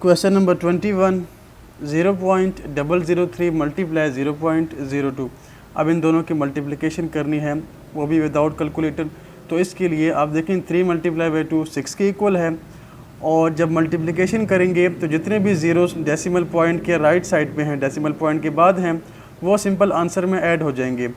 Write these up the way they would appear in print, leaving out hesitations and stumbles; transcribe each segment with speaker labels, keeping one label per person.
Speaker 1: Question number 21, 0.003 multiply 0.02। अब इन दोनों की मल्टीप्लिकेशन करनी है, वो भी विदाउट कैलकुलेटर। तो इसके लिए आप देखें 3 मल्टीप्लाई बाई 2 6 के इक्वल है। और जब मल्टीप्लिकेशन करेंगे तो जितने भी ज़ीरोस डेसिमल पॉइंट के राइट साइड पे हैं, डेसिमल पॉइंट के बाद हैं, वो सिंपल आंसर में ऐड हो जाएंगे।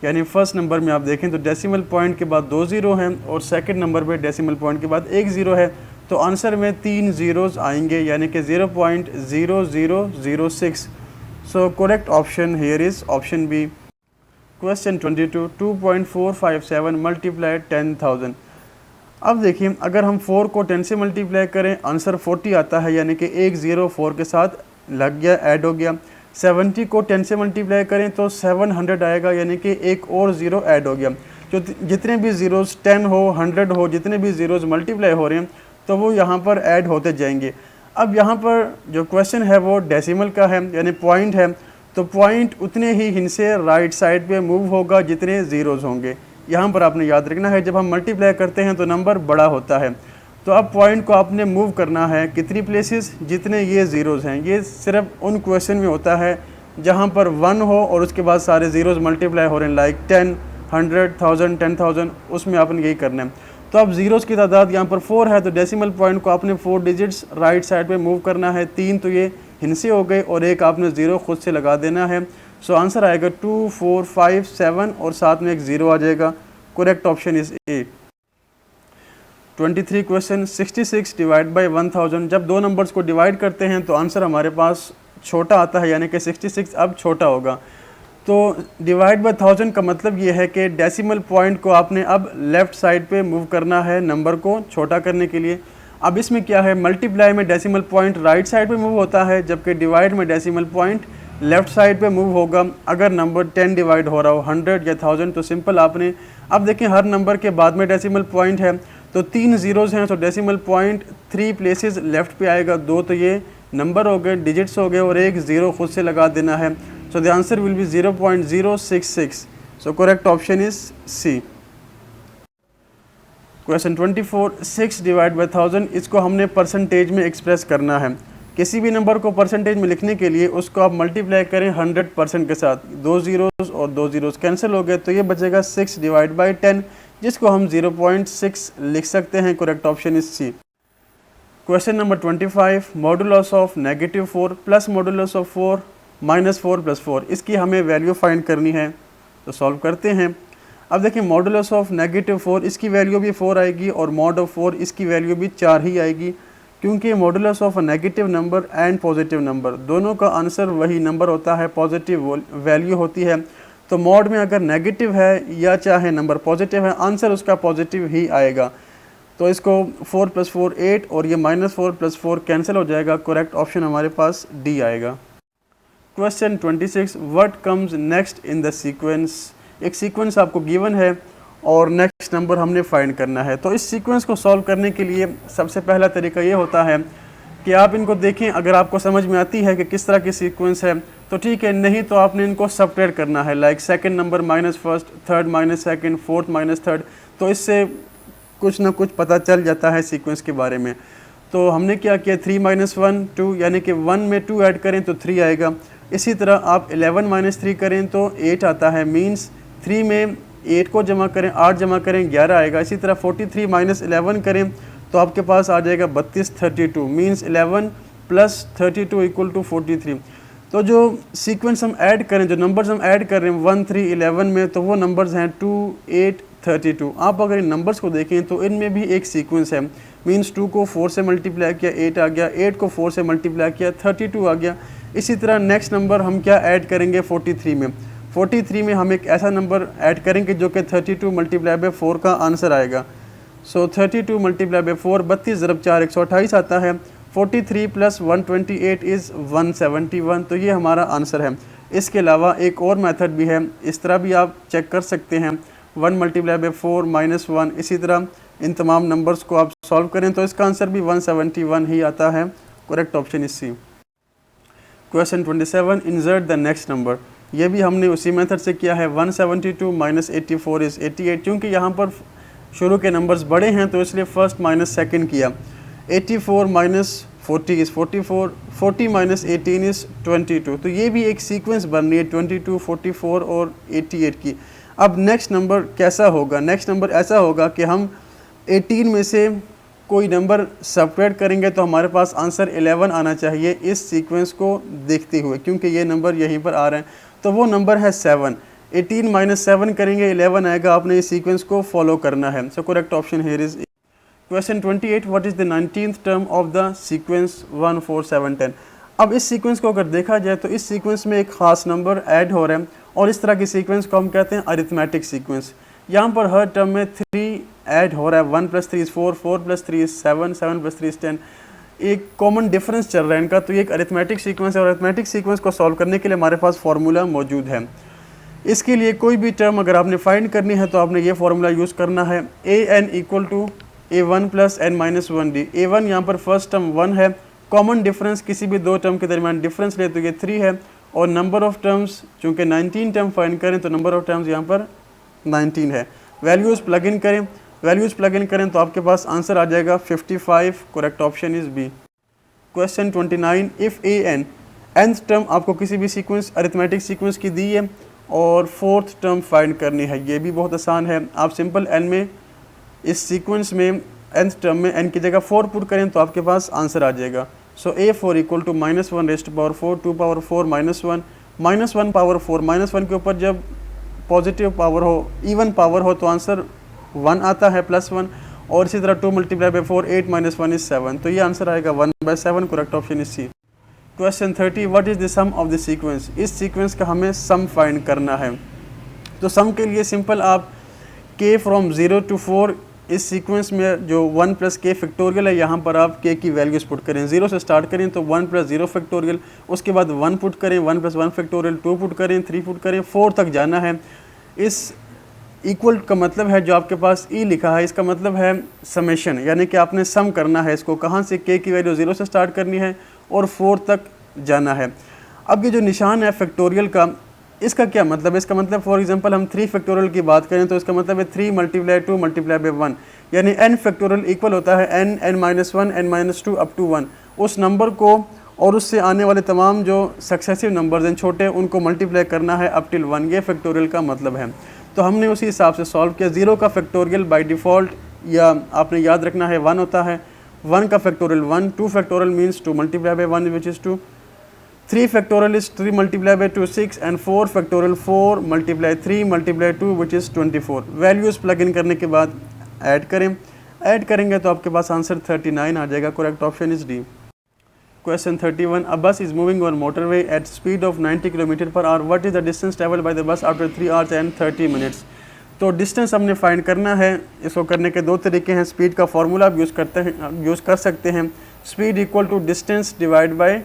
Speaker 1: यानी फर्स्ट नंबर में आप देखें तो डेसिमल पॉइंट के बाद 2 ज़ीरो हैं और सेकंड नंबर पे डेसिमल पॉइंट के बाद 1 ज़ीरो है, तो आंसर में 3 ज़ीरोज़ आएंगे, यानी कि 0.0006। So correct option here is option B. Question 22, 2.457 multiply 10,000। अब देखिए, अगर हम 4 को 10 से मल्टीप्लाई करें आंसर 40 आता है, यानी कि एक ज़ीरो 4 के साथ लग गया, ऐड हो गया। 70 को 10 से मल्टीप्लाई करें तो 700 आएगा, यानी कि एक और ज़ीरो ऐड हो गया। जो जितने भी ज़ीरोज़ 10 हो, 100 हो, जितने भी ज़ीरोज़ मल्टीप्लाई हो रहे हैं तो वो यहाँ पर ऐड होते जाएंगे। अब यहाँ पर जो क्वेश्चन है वो डेसिमल का है, यानी पॉइंट है, तो पॉइंट उतने ही हिस्से राइट साइड पे मूव होगा जितने ज़ीरोज़ होंगे। यहाँ पर आपने याद रखना है, जब हम मल्टीप्लाई करते हैं तो नंबर बड़ा होता है। तो अब पॉइंट को आपने मूव करना है कितनी प्लेसेस, जितने ये ज़ीरोज़ हैं। ये सिर्फ उन क्वेश्चन में होता है जहाँ पर 1 हो और उसके बाद सारे ज़ीरोज़ मल्टीप्लाई हो रहे हैं, लाइक 10, 100, 1000, 10,000, उसमें आपने यही करना है। तो अब ज़ीरोज़ की तादाद यहाँ पर 4 है, तो डेसिमल पॉइंट को आपने 4 डिजिट्स राइट साइड पे मूव करना है। 3 तो ये हिस्से हो गए और एक आपने ज़ीरो खुद से लगा देना है। सो आंसर आएगा 2457 और साथ में एक ज़ीरो आ जाएगा। Correct option is a. 23 question, 66 divide by 1000। जब दो नंबर्स को डिवाइड करते हैं तो आंसर हमारे पास छोटा आता है, यानी कि 66 अब छोटा होगा। तो डिवाइड बाय 1000 का मतलब ये है कि डेसिमल पॉइंट को आपने अब लेफ़्ट साइड पे मूव करना है नंबर को छोटा करने के लिए। अब इसमें क्या है, मल्टीप्लाई में डेसिमल पॉइंट राइट साइड पे मूव होता है, जबकि डिवाइड में डेसिमल पॉइंट लेफ़्ट साइड पे मूव होगा। अगर नंबर 10 डिवाइड हो रहा हो 100 या 1000 तो सिंपल आपने, अब देखें हर नंबर के बाद में डेसिमल पॉइंट है, तो 3 ज़ीरोज़ हैं, तो डेसिमल पॉइंट 3 प्लेसेस लेफ़्ट पे आएगा। 2 तो ये नंबर हो गए, डिजिट्स हो गए, और एक ज़ीरो खुद से लगा देना है। So the answer will be 0.066. So correct option is C. Question 24, 6 divide by 1000। इसको हमने परसेंटेज में एक्सप्रेस करना है। किसी भी नंबर को परसेंटेज में लिखने के लिए उसको आप मल्टीप्लाई करें 100% के साथ। 2 ज़ीरोज़ और 2 ज़ीरोज़ कैंसिल हो गए, तो ये बचेगा 6 डिवाइड बाई 10, जिसको हम 0.6 लिख सकते हैं। Correct option is C. Question number 25, modulus of -4 plus modulus of 4 -4 + 4। इसकी हमें वैल्यू फाइंड करनी है, तो सॉल्व करते हैं। अब देखिए, मॉडुलस ऑफ -4 इसकी वैल्यू भी 4 आएगी और मॉड ऑफ 4 इसकी वैल्यू भी 4 ही आएगी, क्योंकि modulus of a negative number and positive number दोनों का आंसर वही नंबर होता है, पॉजिटिव वैल्यू होती है। तो मॉड में अगर नेगेटिव है या चाहे नंबर पॉजिटिव है, आंसर उसका पॉजिटिव ही आएगा। तो इसको 4 + 4 8 और ये -4 + 4 कैंसिल हो जाएगा। करेक्ट ऑप्शन हमारे पास डी आएगा। Question 26, what comes next in the sequence. एक सीक्वेंस आपको गिवन है और नेक्स्ट नंबर हमने फाइंड करना है। तो इस सीक्वेंस को सॉल्व करने के लिए सबसे पहला तरीका ये होता है कि आप इनको देखें, अगर आपको समझ में आती है कि किस तरह की सीक्वेंस है तो ठीक है, नहीं तो आपने इनको सबट्रैक्ट करना है, like second number -1, third -2, fourth -3। तो इससे कुछ ना कुछ पता चल जाता है सीक्वेंस के बारे में। तो हमने क्या किया, 3 - 1 2, यानी कि 1 में 2 ऐड करें तो 3 आएगा। इसी तरह आप 11 - 3 करें तो 8 आता है, मींस 3 में 8 को जमा करें, 8 जमा करें 11 आएगा। इसी तरह 43 - 11 करें तो आपके पास आ जाएगा 32 32, मींस 11 + 32 = 43। तो जो सीक्वेंस हम ऐड करें, जो नंबर्स हम ऐड कर रहे हैं 1 3 11 में, तो वो नंबर्स हैं 2 8 32। आप अगर इन नंबर्स को देखें तो इनमें भी एक सीक्वेंस है, मींस 2 को 4 से मल्टीप्लाई किया 8 आ गया, 8 को 4 से मल्टीप्लाई किया 32 आ गया। इसी तरह नेक्स्ट नंबर हम क्या ऐड करेंगे 43 में। 43 में हम एक ऐसा नंबर ऐड करेंगे जो कि 32 × 4 का आंसर आएगा। सो 32 × 4, 32 × 4 128 आता है। 43 + 128 इज़ 171। तो ये हमारा आंसर है। इसके अलावा एक और मेथड भी है, इस तरह भी आप चेक कर सकते हैं, 1 × 4 -1। इसी तरह इन तमाम नंबर्स को आप सॉल्व करें तो इसका आंसर भी 171 ही आता है। Correct option is C. Question 27, insert the next number. ये भी हमने उसी मेथड से किया है। 172 - 84 इज़ 88। क्योंकि यहाँ पर शुरू के नंबर्स बड़े हैं तो इसलिए फर्स्ट माइनस सेकंड किया। 84 - 40 इज़ 44, 40 माइनस 18 इज़ 22। तो ये भी एक सीक्वेंस बन रही है 22, 44 और 88 की। अब नेक्स्ट नंबर कैसा होगा? नेक्स्ट नंबर ऐसा होगा कि हम 18 में से कोई नंबर सबट्रैक्ट करेंगे तो हमारे पास आंसर 11 आना चाहिए इस सीक्वेंस को देखते हुए, क्योंकि ये नंबर यहीं पर आ रहे हैं। तो वो नंबर है 7। 18 माइनस 7 करेंगे 11 आएगा। आपने इस सीक्वेंस को फॉलो करना है। सो correct option here is question 28, what is the 19th term of the sequence 1 4 7 10। अब इस सीक्वेंस को अगर देखा जाए तो इस सीक्वेंस में एक ख़ास नंबर ऐड हो रहा है और इस तरह की सीक्वेंस को हम कहते हैं अरिथमेटिक सीक्वेंस। यहाँ पर हर टर्म में 3 ऐड हो रहा है। 1 + 3 = 4, 4 + 3 = 7, 7 + 3 = 10। एक कॉमन डिफरेंस चल रहा है इनका। तो ये एक अरिथमेटिक सीक्वेंस है और अरिथमेटिक सीक्वेंस को सॉल्व करने के लिए हमारे पास फार्मूला मौजूद है। इसके लिए कोई भी टर्म अगर आपने फाइंड करनी है तो आपने ये फार्मूला यूज़ करना है। an = a1 + n - 1d। a1 यहाँ पर फर्स्ट टर्म 1 है। कॉमन डिफरेंस किसी भी दो टर्म के दरमियान डिफरेंस ले तो ये 3 है। और नंबर ऑफ टर्म्स चूँकि 19 टर्म फाइंड करें तो नंबर ऑफ टर्म्स यहाँ पर 19 है। वैल्यूज़ प्लग इन करें, वैल्यूज़ प्लग इन करें तो आपके पास आंसर आ जाएगा 55। Correct option is B. Question 29, if an nth term आपको किसी भी सीक्वेंस अरिथमेटिक सीक्वेंस की दी है और 4th टर्म फाइंड करनी है। ये भी बहुत आसान है। आप सिंपल n में इस सीक्वेंस में nth टर्म में n की जगह 4 पुट करें तो आपके पास आंसर आ जाएगा। सो a4 = -1^4, 2 पावर 4 -1, -1 पावर 4, -1 के ऊपर जब पॉजिटिव पावर हो, इवन पावर हो तो आंसर 1 आता है +1। और इसी तरह 2 × 4, 8 - 1 = 7। तो ये आंसर आएगा 1/7। Correct option is C. Question 30, what is the sum of the sequence. इस सीक्वेंस का हमें सम फाइंड करना है। तो सम के लिए सिंपल आप k फ्रॉम 0 to 4 इस सीक्वेंस में जो 1 + k फैक्टोरियल है यहाँ पर आप k की वैल्यूज़ पुट करें। 0 से स्टार्ट करें तो 1 + 0 फैक्टोरियल, उसके बाद 1 पुट करें, 1 + 1 फैक्टोरियल, 2 पुट करें, 3 पुट करें, 4 तक जाना है। इस इक्वल का मतलब है जो आपके पास ई लिखा है इसका मतलब है समेशन, यानी कि आपने सम करना है इसको। कहाँ से? k की वैल्यू 0 से स्टार्ट करनी है और 4 तक जाना है। अब ये जो निशान है फैक्टोरियल का, इसका क्या मतलब है? इसका मतलब फॉर एग्जांपल हम 3 फैक्टोरियल की बात करें तो इसका मतलब है 3 × 2 × 1, यानी n फैक्टोरियल इक्वल होता है n, n-1, n-2 up to 1। उस नंबर को और उससे आने वाले तमाम जो सक्सेसिव नंबर्स हैं छोटे उनको मल्टीप्लाई करना है अप टिल 1। ये फैक्टोरियल का मतलब है। तो हमने उसी हिसाब से सॉल्व किया। 0 का फैक्टोरियल बाय डिफ़ॉल्ट या आपने याद रखना है 1 होता है। 1 का factorial 1, 2 factorial means 2 × 1 which is 2, 3 factorial is 3 × 2 6 and 4 factorial 4 × 3 × 2 which is 24। Values plug in करने के बाद ऐड करें, ऐड करेंगे तो आपके पास आंसर 39 आ जाएगा। Correct option is D. Question 31, a bus is moving on motorway at speed of 90 km/h। What is the distance travelled by the bus after 3 hours and 30 minutes। तो डिस्टेंस हमने find करना है। इसको करने के दो तरीके हैं। स्पीड का फार्मूला आप यूज़ कर सकते हैं। Speed equal to distance divide by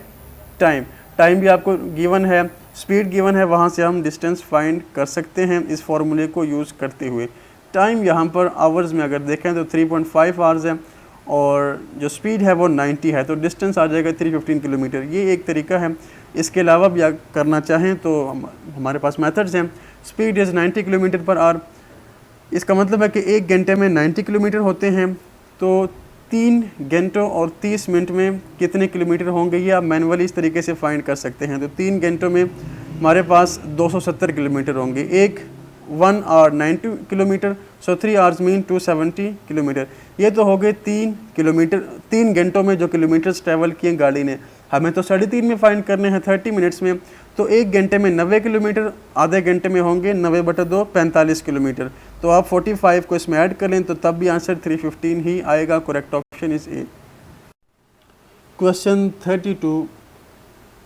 Speaker 1: time. Time भी आपको गिवन है, स्पीड गिवन है, वहाँ से हम डिस्टेंस फाइंड कर सकते हैं इस फार्मूले को यूज़ करते हुए। टाइम यहाँ पर आवर्स में अगर देखें तो 3.5 आवर्स है और जो स्पीड है वो 90 है, तो डिस्टेंस आ जाएगा 315 किलोमीटर। ये एक तरीका है। इसके अलावा भी अगर करना चाहें तो हमारे पास मेथड्स हैं। Speed is 90 km/h। इसका मतलब है कि 1 घंटे में 90 किलोमीटर होते हैं, तो 3 घंटों और 30 मिनट में कितने किलोमीटर होंगे ये आप मैनुअली इस तरीके से फाइंड कर सकते हैं। तो 3 घंटों में हमारे पास 270 किलोमीटर होंगे। 1 hour 90 किलोमीटर, सो 3 hours मीन 270 किलोमीटर। ये तो हो गए 3 किलोमीटर 3 घंटों में जो किलोमीटर्स ट्रैवल किए गाड़ी ने। हमें तो 3.5 में फ़ाइंड करने हैं 30 मिनट्स में। तो 1 घंटे में 90 किलोमीटर, आधे घंटे में होंगे 90/2 45 किलोमीटर। तो आप 45 को इसमें ऐड कर लें तो तब भी आंसर 315 ही आएगा। Correct option is a. Question 32,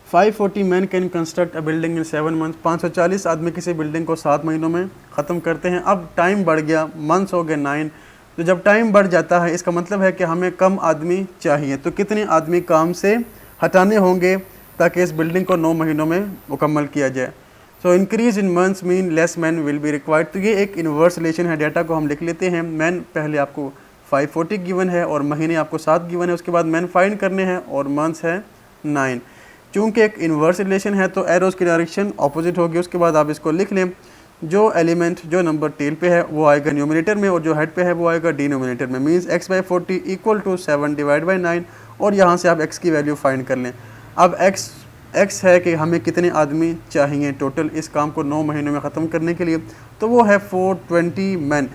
Speaker 1: 540 man can construct a building in 7 months। 540 आदमी किसी बिल्डिंग को 7 महीनों में ख़त्म करते हैं। अब टाइम बढ़ गया, मंथ्स हो गए 9। तो जब टाइम बढ़ जाता है इसका मतलब है कि हमें कम आदमी चाहिए। तो कितने आदमी काम से हटाने होंगे ताकि इस बिल्डिंग को 9 महीनों में मुकम्मल किया जाए। So increase in months mean less man will be required. तो ये एक इन्वर्स रिलेशन है। डाटा को हम लिख लेते हैं। मैन पहले आपको 540 गिवन है और महीने आपको 7 गिवन है। उसके बाद मैन फाइंड करने हैं और मंथ्स है 9। चूँकि एक इन्वर्स रिलेशन है तो एरोज़ की डायरेक्शन ऑपोजिट होगी। उसके बाद आप इसको लिख लें। जो एलिमेंट जो नंबर टेल पे है वो आएगा न्यूमरेटर में और जो हेड पे है वो आएगा डिनोमिनेटर में। मीन्स x/40 = 7 / 9 और यहाँ से आप x की वैल्यू फाइंड कर लें। अब x है कि हमें कितने आदमी चाहिए टोटल इस काम को 9 महीनों में ख़त्म करने के लिए, तो वो है 420 मैन।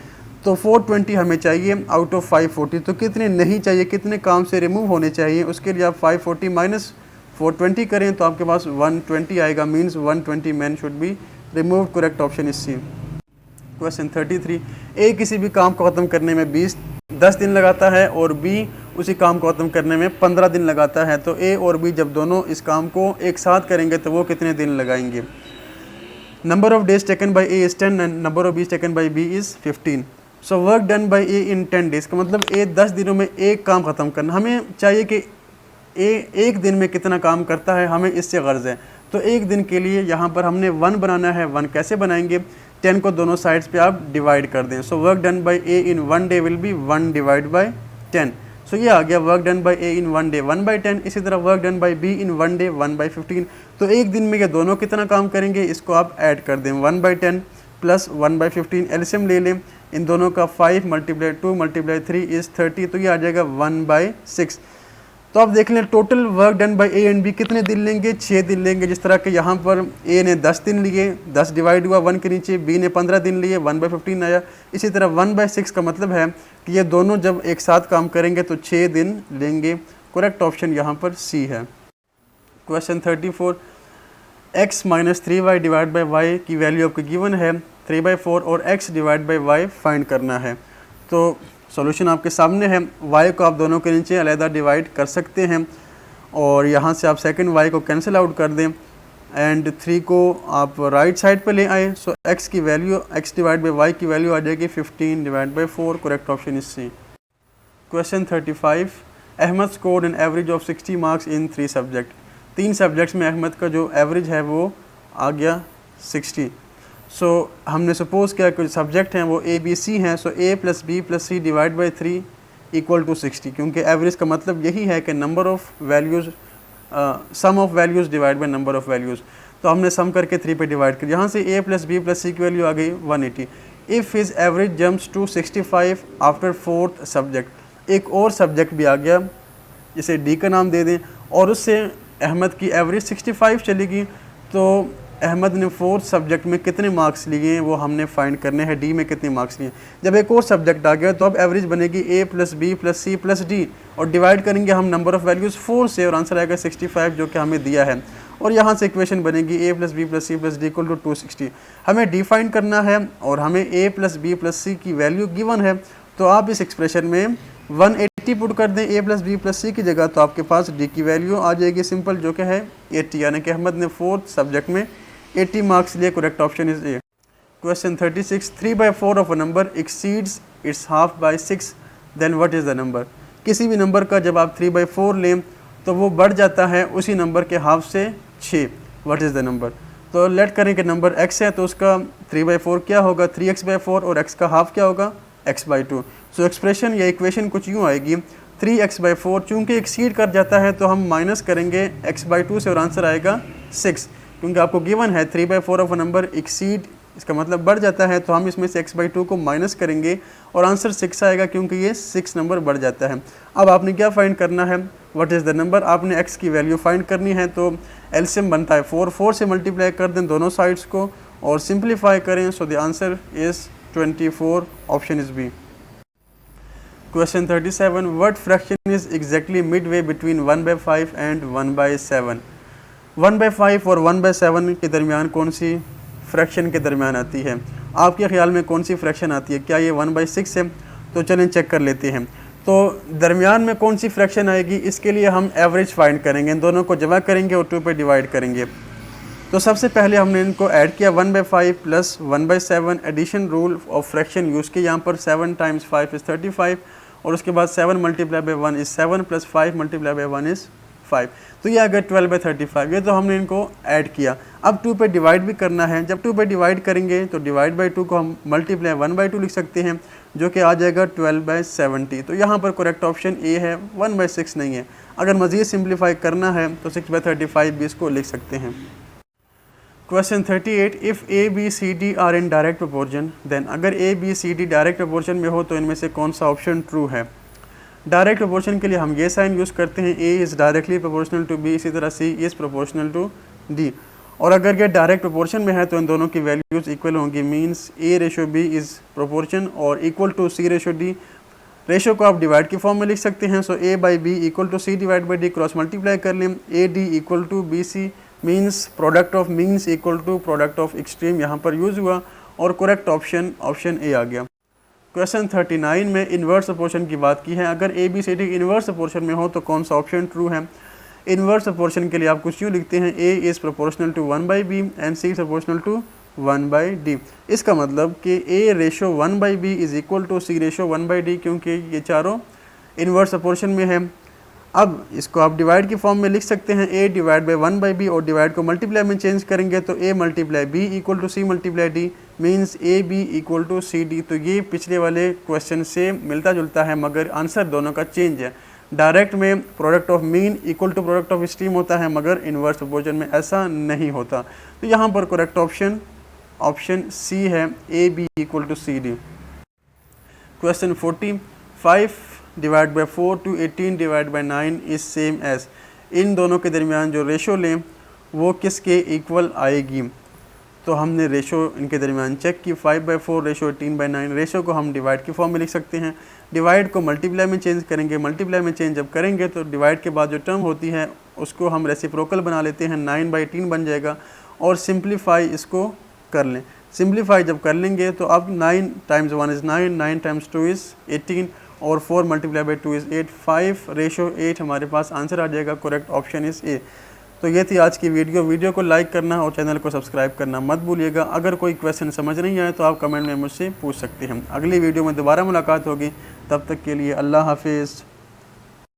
Speaker 1: तो 420 हमें चाहिए आउट ऑफ 540, तो कितने नहीं चाहिए, कितने काम से रिमूव होने चाहिए, उसके लिए आप 540 माइनस 420 करें तो आपके पास 120 आएगा, means 120 man should be remove. Correct option is C. Question 33, A किसी भी काम को ख़त्म करने में 10 दिन लगाता है और बी उसी काम को ख़त्म करने में 15 दिन लगाता है, तो ए और बी जब दोनों इस काम को एक साथ करेंगे तो वो कितने दिन लगाएंगे। Number of days taken by A is 10 and number of days taken by B is 15। So work done by A in 10 days, का मतलब ए 10 दिनों में एक काम ख़त्म करना। हमें चाहिए कि ए एक दिन में कितना काम करता है, हमें इससे गर्ज है। तो एक दिन के लिए यहाँ पर हमने 1 बनाना है। 1 कैसे बनाएंगे, 10 को दोनों साइड्स पे आप डिवाइड कर दें। सो work done by A in 1 day will be 1 divide by 10। सो ये आ गया work done by A in 1 day 1/10। इसी तरह work done by be in 1 day 1/15। तो एक दिन में ये दोनों कितना काम करेंगे, इसको आप ऐड कर दें। 1/10 प्लस 1/15 एलसीएम ले लें इन दोनों का। 5 × 2 × 3 इज़ 30, तो ये आ जाएगा 1/6। तो आप देख लें total work done by A and B कितने दिन लेंगे, 6 दिन लेंगे। जिस तरह के यहाँ पर ए ने 10 दिन लिए, 10 डिवाइड हुआ 1 के नीचे, बी ने 15 दिन लिए, 1/15 आया। इसी तरह 1/6 का मतलब है कि ये दोनों जब एक साथ काम करेंगे तो 6 दिन लेंगे। करेक्ट ऑप्शन यहाँ पर सी है। Question 34, x minus 3y divide by y की वैल्यू आपको गिवन है 3/4 और x divide by y find करना है। तो सॉल्यूशन आपके सामने है। y को आप दोनों के नीचे अलहदा डिवाइड कर सकते हैं और यहाँ से आप सेकंड y को कैंसिल आउट कर दें एंड 3 को आप राइट साइड पे ले आए। सो x की value x divide by y की वैल्यू आ जाएगी 15 divide by 4। Correct option is C. Question 35, Ahmad scored an average of 60 marks in 3 subject. 3 subjects में अहमद का जो एवरेज है वो आ गया 60। सो हमने सपोज किया कि सब्जेक्ट हैं वो ए बी सी हैं। So A plus B plus C divide by 3 equal to 60, क्योंकि एवरेज का मतलब यही है कि number of values sum of values divide by number of values. तो हमने सम करके 3 पे डिवाइड कर, यहाँ से A plus B plus C की वैल्यू आ गई 180। If his average jumps to 65 after 4th subject, एक और सब्जेक्ट भी आ गया जिसे डी का नाम दे दें और उससे अहमद की एवरेज 65 चलेगी, तो अहमद ने 4th सब्जेक्ट में कितने मार्क्स लिए हैं वो हमने फाइंड करने हैं। डी में कितने मार्क्स लिए। जब एक और सब्जेक्ट आ गया तो अब एवरेज बनेगी A plus B plus C plus D और डिवाइड करेंगे हम नंबर ऑफ़ वैल्यूज़ 4 से और आंसर आएगा 65 जो कि हमें दिया है। और यहाँ से इक्वेशन बनेगी A plus B plus C plus D equal to 260। हमें डी फाइंड करना है और हमें A plus B plus C की वैल्यू गिवन है, तो आप इस एक्सप्रेशन में 180 पुट कर दें ए प्लस बी प्लस सी की जगह, तो आपके पास डी की वैल्यू आ जाएगी सिंपल जो कि है 80, यानी कि अहमद ने 4th सब्जेक्ट में 80 मार्क्स लिए। Correct option is A. Question 36, 3/4 of a number exceeds its half by 6, then what is the number. किसी भी नंबर का जब आप 3/4 लें तो वो बढ़ जाता है उसी नंबर के हाफ से 6। What is the number. तो लेट करें कि नंबर x है तो उसका 3/4 क्या होगा, 3x/4 और x का हाफ क्या होगा, x/2। सो एक्सप्रेशन या इक्वेशन कुछ यूँ आएगी 3x/4, चूँकि एक्सीड कर जाता है तो हम माइनस करेंगे x/2 से और आंसर आएगा 6, क्योंकि आपको गिवन है 3/4 ऑफ अ नंबर एक्सीड, इसका मतलब बढ़ जाता है, तो हम इसमें से x/2 को माइनस करेंगे और आंसर 6 आएगा क्योंकि ये 6 नंबर बढ़ जाता है। अब आपने क्या फाइंड करना है, व्हाट इज़ द नंबर। आपने x की वैल्यू फाइंड करनी है, तो एलसीएम बनता है 4 से मल्टीप्लाई कर दें दोनों साइड्स को और सिंप्लीफाई करें। So the answer is 24, option is B. Question 37, what fraction is exactly midway between 1/5 and 1/7। 1/5 और 1/7 के दरमियान कौन सी फ्रैक्शन के दरमियान आती है, आपके ख्याल में कौन सी फ्रैक्शन आती है, क्या ये 1/6 है। तो चलें चेक कर लेते हैं। तो दरमियान में कौन सी फ्रैक्शन आएगी, इसके लिए हम एवरेज फाइंड करेंगे, इन दोनों को जमा करेंगे और 2 पे डिवाइड करेंगे। तो सबसे पहले हमने इनको ऐड किया 1/5 plus 1/7, addition rule of fraction use किया। यहाँ पर 7 × 5 इज़ 35 और उसके बाद 7 × 1 इज़ 7 प्लस 5 × 1 इज़ 5, तो ये आ गया 12/35। ये तो हमने इनको ऐड किया। अब 2 पे डिवाइड भी करना है। जब 2 पे डिवाइड करेंगे तो डिवाइड बाई 2 को हम मल्टीप्लाई 1/2 लिख सकते हैं जो कि आ जाएगा 12/70। तो यहाँ पर करेक्ट ऑप्शन ए है, 1/6 नहीं है। अगर मज़ीद सिंप्लीफाई करना है तो 6/35 भी इसको लिख सकते हैं। Question 38, if A B C D are in direct proportion then, अगर A B C D direct proportion में हो तो इनमें से कौन सा ऑप्शन ट्रू है। डायरेक्ट प्रोपोर्शन के लिए हम ये साइन यूज़ करते हैं, A is directly proportional to B, इसी तरह C is proportional to D. और अगर ये डायरेक्ट प्रोपोर्शन में है तो इन दोनों की वैल्यूज़ इक्वल होंगी, means A ratio B is proportion और equal to C ratio D. Ratio को आप डिवाइड की फॉर्म में लिख सकते हैं, so A by B equal to C divide by D, cross multiply कर लें, A D equal to B C, means product of means equal to product of extreme यहाँ पर यूज़ हुआ और करेक्ट ऑप्शन ए आ गया। Question 39 में inverse proportion की बात की है। अगर A B C D inverse proportion में हो तो कौन सा ऑप्शन ट्रू है। इन्वर्स प्रोपोर्शन के लिए आप कुछ यूँ लिखते हैं, A is proportional to 1 by B and C is proportional to 1 by D. इसका मतलब कि A ratio 1 by B is equal to C ratio 1 by D, क्योंकि ये चारों इन्वर्स प्रोपोर्शन में है। अब इसको आप डिवाइड की फॉर्म में लिख सकते हैं, A divide by 1 by B, और डिवाइड को मल्टीप्लाई में चेंज करेंगे तो A multiply B equal to C multiply D, means A B equal to C D. तो ये पिछले वाले क्वेश्चन से मिलता जुलता है, मगर आंसर दोनों का चेंज है। डायरेक्ट में product of mean equal to product of extreme होता है, मगर इन्वर्स प्रोपोर्शन में ऐसा नहीं होता। तो यहाँ पर करेक्ट ऑप्शन सी है, A B equal to C D. Question 40, 5 divide by 4 to 18 divide by 9 is same as. इन दोनों के दरमियान जो रेशो लें वो किसके इक्वल आएगी। तो हमने रेशो इनके दरमियान चेक की, 5 बाई 4 रेशो 18 बाई 9। रेशो को हम डिवाइड की फॉर्म में लिख सकते हैं, डिवाइड को मल्टीप्लाई में चेंज करेंगे, मल्टीप्लाई में चेंज जब करेंगे तो डिवाइड के बाद जो टर्म होती है उसको हम रेसिप्रोकल बना लेते हैं, 9 बाई 18 बन जाएगा। और सिंप्लीफाई इसको कर लें, सिंप्लीफाई जब कर लेंगे तो अब 9 टाइम्स 1 इज़ 9, 9 टाइम्स 2 इज़ 18 और 4 मल्टीप्लाई बाई 2 इज़ 8, 5 रेशो 8 हमारे पास आंसर आ जाएगा। Correct option is a. तो ये थी आज की वीडियो को लाइक करना और चैनल को सब्सक्राइब करना मत भूलिएगा। अगर कोई क्वेश्चन समझ नहीं आए तो आप कमेंट में मुझसे पूछ सकते हैं। अगली वीडियो में दोबारा मुलाकात होगी, तब तक के लिए अल्लाह हाफिज़।